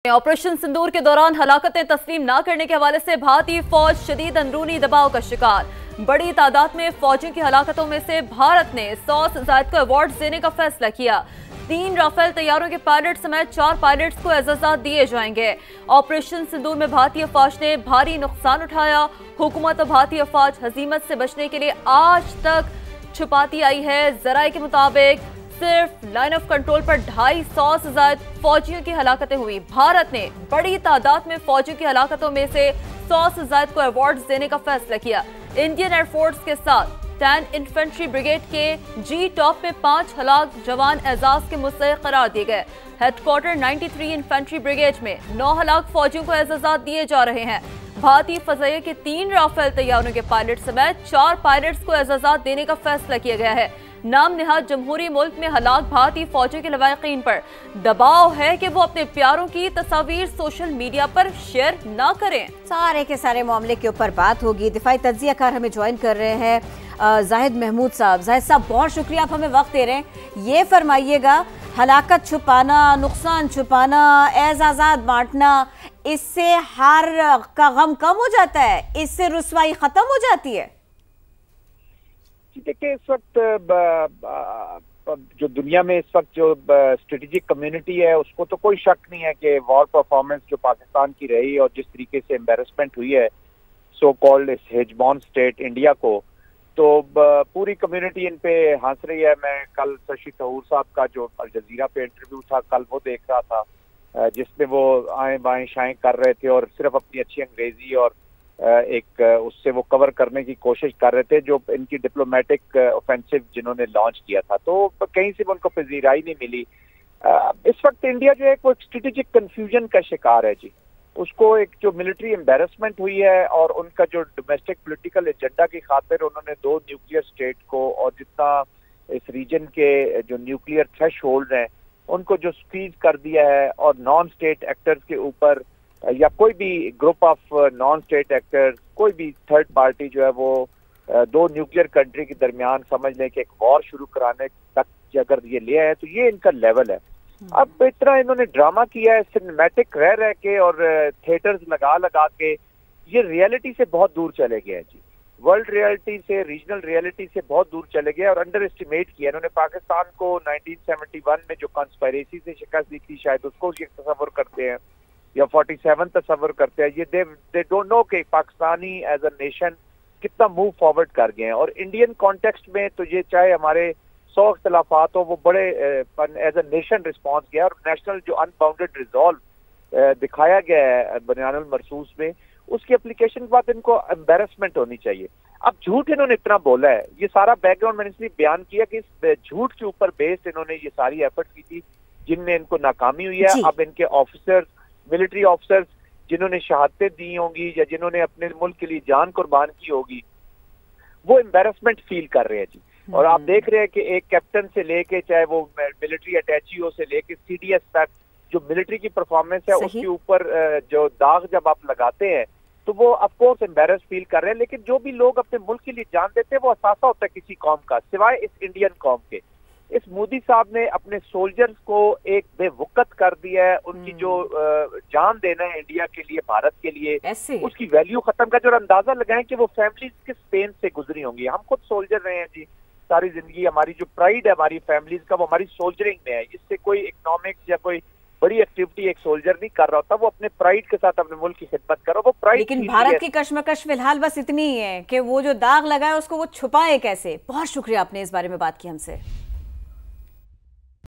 Operation सिंदूर के दौरान हलाकतें तस्लीम न करने के हवाले से भारतीय फौज शदीद अंदरूनी दबाव का शिकार। बड़ी तादाद में फौजियों की हलाकतों में से भारत ने 100 से ज्यादा को अवार्ड देने का फैसला किया। 3 राफेल तैयारों के पायलट समेत 4 पायलट्स को एजाज़ात दिए जाएंगे। ऑपरेशन सिंदूर में भारतीय फौज ने भारी नुकसान उठाया। हुकूमत और भारतीय फौज हजीमत से बचने के लिए आज तक छुपाती आई है। जराये के मुताबिक सिर्फ लाइन ऑफ कंट्रोल पर 250 से ज्यादा फौजियों की हलाकतें हुई। भारत ने बड़ी तादाद में फौजियों की हलाकतों में से 100 से ज्यादा को अवार्ड्स देने का फैसला किया। इंडियन एयरफोर्स के साथ 10 इन्फेंट्री ब्रिगेड के जी टॉप में 5 हलाक जवान एजाज के मुस्तहिक करार दिए गए। हेडक्वार्टर 93 इन्फेंट्री ब्रिगेड में 9 हलाक फौजियों को एजाजात दिए जा रहे हैं। भारतीय फजाइया के 3 राफेल तैयारों के पायलट समेत 4 पायलट्स को एजाजात देने का फैसला किया गया है। नाम निहाद जमहूरी मुल्क में हलाक भारतीय फौजियों के लवाहिकीन पर दबाव है कि वो अपने प्यारों की तस्वीर सोशल मीडिया पर शेयर ना करें। सारे के सारे मामले के ऊपर बात होगी। दिफाई तज्जियाकार हमें ज्वाइन कर रहे हैं जाहिद महमूद साहब। जाहिद साहब, बहुत शुक्रिया, आप हमें वक्त दे रहे हैं। ये फरमाइएगा, हलाकत छुपाना, नुकसान छुपाना, एजाज़ात बांटना, इससे हार का गम कम हो जाता है? इससे रुसवाई खत्म हो जाती है? देखिए, इस वक्त जो दुनिया में इस वक्त जो स्ट्रेटेजिक कम्युनिटी है उसको तो कोई शक नहीं है कि वॉर परफॉर्मेंस जो पाकिस्तान की रही और जिस तरीके से एम्बेरसमेंट हुई है सो कॉल्ड इस हेजमॉन स्टेट इंडिया को, तो पूरी कम्युनिटी इन पे हंस रही है। मैं कल शशि थरूर साहब का जो अल जजीरा पे इंटरव्यू था कल वो देख रहा था, जिसमें वो आए बाएं शाएं कर रहे थे और सिर्फ अपनी अच्छी अंग्रेजी और एक उससे वो कवर करने की कोशिश कर रहे थे जो इनकी डिप्लोमेटिक ऑफेंसिव जिन्होंने लॉन्च किया था, तो कहीं से भी उनको पजीराई नहीं मिली। इस वक्त इंडिया जो है वो स्ट्रेटेजिक कंफ्यूजन का शिकार है जी। उसको एक जो मिलिट्री एम्बेरसमेंट हुई है और उनका जो डोमेस्टिक पॉलिटिकल एजेंडा की खातिर उन्होंने 2 न्यूक्लियर स्टेट को और जितना इस रीजन के जो न्यूक्लियर थ्रेशहोल्ड हैं उनको जो स्क्वीज कर दिया है और नॉन स्टेट एक्टर्स के ऊपर या कोई भी group of non state actors, कोई भी थर्ड पार्टी जो है वो 2 न्यूक्लियर कंट्री के दरमियान समझ लें कि एक वॉर शुरू कराने तक अगर ये ले आए तो ये इनका लेवल है। अब इतना इन्होंने ड्रामा किया है सिनेमैटिक रह रह के और थिएटर्स लगा लगा के, ये रियलिटी से बहुत दूर चले गए हैं जी। वर्ल्ड रियलिटी से, रीजनल रियलिटी से बहुत दूर चले गए और अंडर एस्टिमेट किया इन्होंने पाकिस्तान को। 1971 में जो कॉन्स्पायरेसी से शिकस्त दी थी शायद उसको ये तस्वर करते हैं या 47 तस्वर करते हैं। ये दे डोंट नो कि पाकिस्तानी एज अ नेशन कितना मूव फॉरवर्ड कर गए हैं। और इंडियन कॉन्टेक्स्ट में तो ये चाहे हमारे 100 इख्तलाफात हो वो बड़े एज अ नेशन रिस्पॉन्स किया और नेशनल जो अनबाउंडेड रिजॉल्व दिखाया गया है बयानुल मरसूस में, उसकी एप्लीकेशन के बाद इनको एम्बेरसमेंट होनी चाहिए। अब झूठ इन्होंने इतना बोला है, ये सारा बैकग्राउंड मैंने इसलिए बयान किया कि इस झूठ के ऊपर बेस्ड इन्होंने ये सारी एफर्ट की थी जिनमें इनको नाकामी हुई है। अब इनके ऑफिसर्स, मिलिट्री ऑफिसर्स जिन्होंने शहादतें दी होंगी या जिन्होंने अपने मुल्क के लिए जान कुर्बान की होगी वो एम्बेरसमेंट फील कर रहे हैं जी। और आप देख रहे हैं कि एक कैप्टन से लेके चाहे वो मिलिट्री अटैची से लेके सीडीएस तक जो मिलिट्री की परफॉर्मेंस है उसके ऊपर जो दाग जब आप लगाते हैं तो वो ऑफ कोर्स एम्बेरस फील कर रहे हैं। लेकिन जो भी लोग अपने मुल्क के लिए जान देते हैं वो असासा होता है किसी कौम का, सिवाय इस इंडियन कौम के। इस मोदी साहब ने अपने सोल्जर्स को एक बेवकत कर दिया है। उनकी जो जान देना है इंडिया के लिए, भारत के लिए, उसकी वैल्यू खत्म कर। जो अंदाजा लगाएं कि वो फैमिलीज किस पेन से गुजरी होंगी। हम खुद सोल्जर रहे हैं जी सारी जिंदगी। हमारी जो प्राइड है हमारी फैमिलीज का वो हमारी सोल्जरिंग में है। इससे कोई इकोनॉमिक्स या कोई बड़ी एक्टिविटी एक सोल्जर नहीं कर रहा होता, वो अपने प्राइड के साथ अपने मुल्क की खिदमत करो, वो प्राइड। लेकिन भारत की कश्मकश फिलहाल बस इतनी ही है कि वो जो दाग लगा है उसको वो छुपाए कैसे। बहुत शुक्रिया, आपने इस बारे में बात की हमसे।